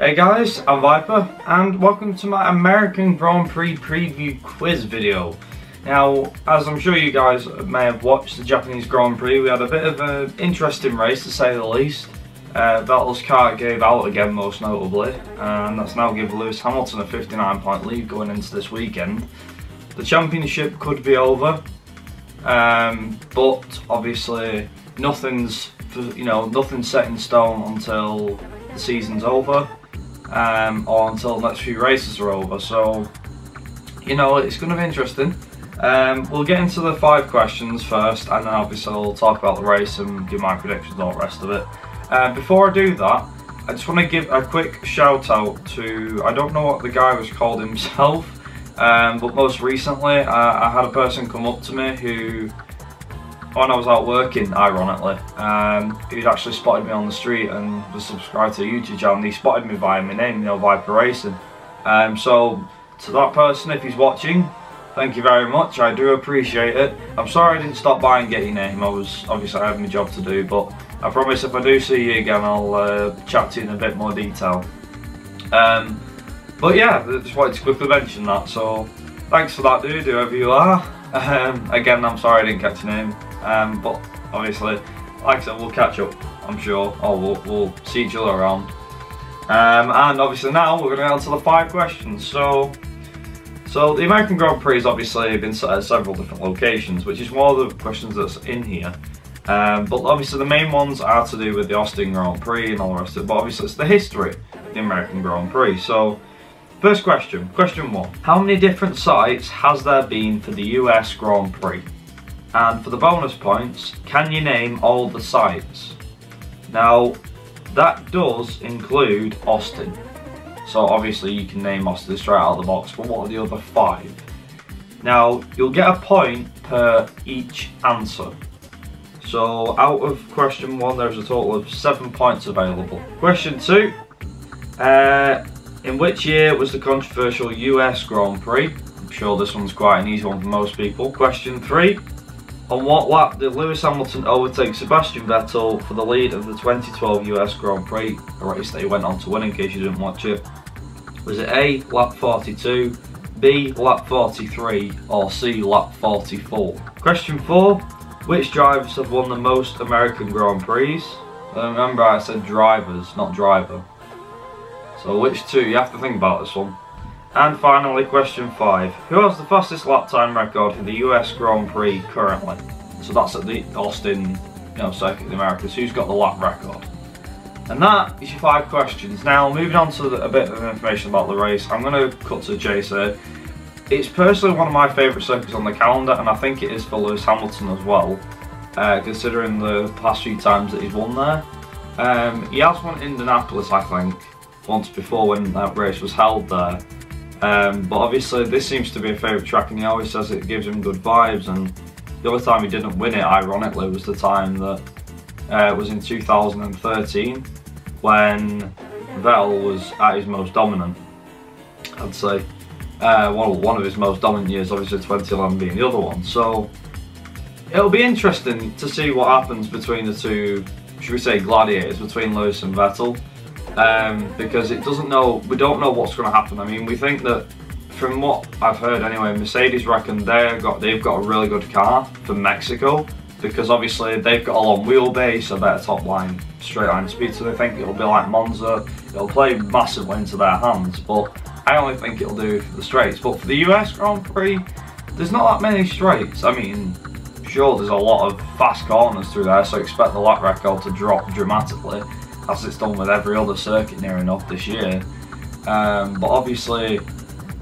Hey guys, I'm Viper and welcome to my American Grand Prix preview quiz video. Now, as I'm sure you guys may have watched the Japanese Grand Prix, we had a bit of an interesting race to say the least. Vettel's car gave out again most notably, and that's now given Lewis Hamilton a 59-point lead going into this weekend. The championship could be over, but obviously nothing's set in stone until the season's over. Or until the next few races are over, so it's going to be interesting. We'll get into the 5 questions first, and then obviously I'll talk about the race and give my predictions and all the rest of it. Before I do that, I just want to give a quick shout out to, I don't know what the guy was called himself, but most recently I had a person come up to me who, when I was out working, ironically, he'd actually spotted me on the street and was subscribed to a YouTube channel, and he spotted me via my name, Viper Racing. So to that person, if he's watching, thank you very much, I do appreciate it. I'm sorry I didn't stop by and get your name, obviously I had my job to do, but I promise if I do see you again, I'll chat to you in a bit more detail. But yeah, I just wanted to quickly mention that, so thanks for that, dude, whoever you are. Again, I'm sorry I didn't catch your name. But obviously, like I said, we'll catch up, I'm sure, or we'll see each other around. And obviously now we're going to get on to the 5 questions. So the American Grand Prix has obviously been set at several different locations, which is one of the questions that's in here. But obviously the main ones are to do with the Austin Grand Prix and all the rest of it, but obviously it's the history of the American Grand Prix. So, first question, question 1. How many different sites has there been for the US Grand Prix? And for the bonus points, can you name all the sites? Now, that does include Austin. So obviously you can name Austin straight out of the box, but what are the other 5? Now, you'll get a point per each answer. So out of question 1, there's a total of 7 points available. Question 2, in which year was the controversial US Grand Prix? I'm sure this one's quite an easy one for most people. Question 3, on what lap did Lewis Hamilton overtake Sebastian Vettel for the lead of the 2012 US Grand Prix, a race that he went on to win in case you didn't watch it? Was it A, lap 42, B, lap 43, or C, lap 44? Question 4, which drivers have won the most American Grand Prix? Remember I said drivers, not driver. So which 2? You have to think about this one. And finally, question 5. Who has the fastest lap time record for the US Grand Prix currently? So that's at the Austin, Circuit of the Americas. Who's got the lap record? And that is your 5 questions. Now, moving on to a bit of information about the race. I'm going to cut to the chase here. It's personally one of my favourite circuits on the calendar, and I think it is for Lewis Hamilton as well, considering the past few times that he's won there. He has won Indianapolis, I think, once before when that race was held there. But obviously this seems to be a favourite track, and he always says it gives him good vibes, and the only time he didn't win it, ironically, was the time that was in 2013 when Vettel was at his most dominant, I'd say. One of his most dominant years, obviously 2011 being the other one. So it'll be interesting to see what happens between the two, should we say, gladiators, between Lewis and Vettel. Because we don't know what's going to happen. I mean, we think that, from what I've heard anyway, Mercedes reckon they've got a really good car for Mexico, because obviously they've got a long wheelbase, a better top line, straight line speed, so they think it'll be like Monza. It'll play massively into their hands, but I only think it'll do for the straights. But for the US Grand Prix, there's not that many straights. I mean, sure, there's a lot of fast corners through there, so expect the lap record to drop dramatically, as it's done with every other circuit near enough this year. But obviously,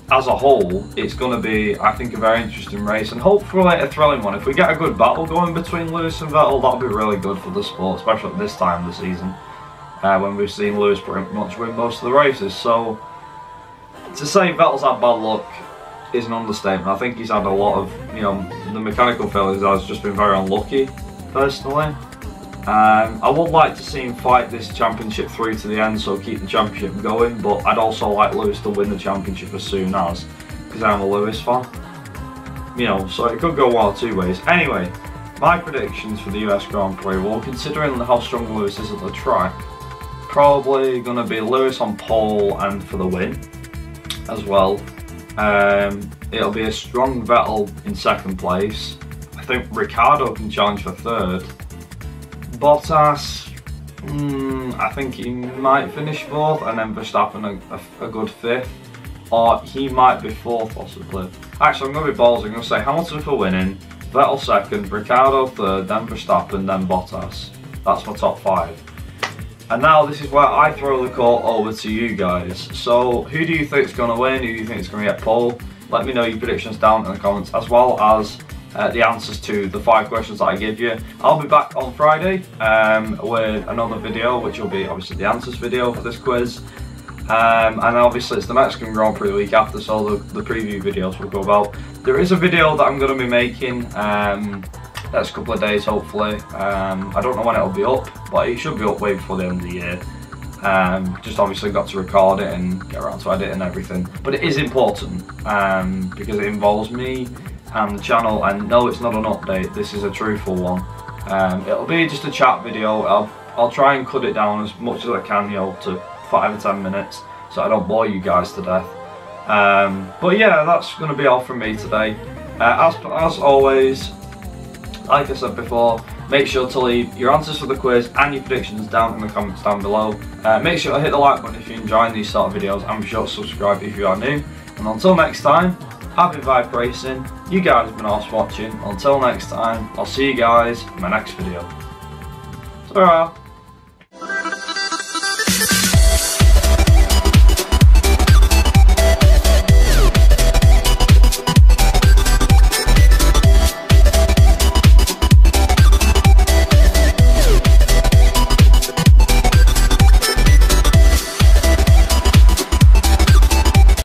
as a whole, it's going to be, I think, a very interesting race, and hopefully a thrilling one. If we get a good battle going between Lewis and Vettel, that'll be really good for the sport, especially at this time of the season, when we've seen Lewis pretty much win most of the races. So, to say Vettel's had bad luck is an understatement. I think he's had a lot of, the mechanical failures has just been very unlucky, personally. I would like to see him fight this championship through to the end, so keep the championship going, but I'd also like Lewis to win the championship as soon as, because I'm a Lewis fan. So it could go one or 2 ways. Anyway, my predictions for the US Grand Prix, well, considering how strong Lewis is at the track, probably going to be Lewis on pole and for the win as well. It'll be a strong Vettel in second place. I think Ricciardo can challenge for third. Bottas, I think he might finish fourth, and then Verstappen a good fifth. Or he might be fourth possibly. Actually, I'm going to be ballsy. I'm going to say Hamilton for winning, Vettel second, Ricciardo third, then Verstappen, then Bottas. That's my top 5. And now this is where I throw the call over to you guys. So who do you think is going to win? Who do you think is going to get pole? Let me know your predictions down in the comments, as well as the answers to the 5 questions that I give you. I'll be back on Friday with another video, which will be obviously the answers video for this quiz. And obviously it's the Mexican Grand Prix the week after, so the preview videos will go out. There is a video that I'm going to be making next couple of days hopefully. I don't know when it'll be up, but it should be up way before the end of the year. Just obviously got to record it and get around to edit and everything. But it is important because it involves me and the channel, and no, it's not an update, this is a truthful one. It'll be just a chat video. I'll try and cut it down as much as I can, you know, to 5 or 10 minutes, so I don't bore you guys to death. But yeah, that's going to be all from me today. As always, like I said before, make sure to leave your answers for the quiz and your predictions down in the comments down below. Make sure to hit the like button if you're enjoying these sort of videos, and be sure to subscribe if you are new. And until next time, happy vibe racing. You guys have been awesome watching. Until next time, I'll see you guys in my next video. Ta-ra!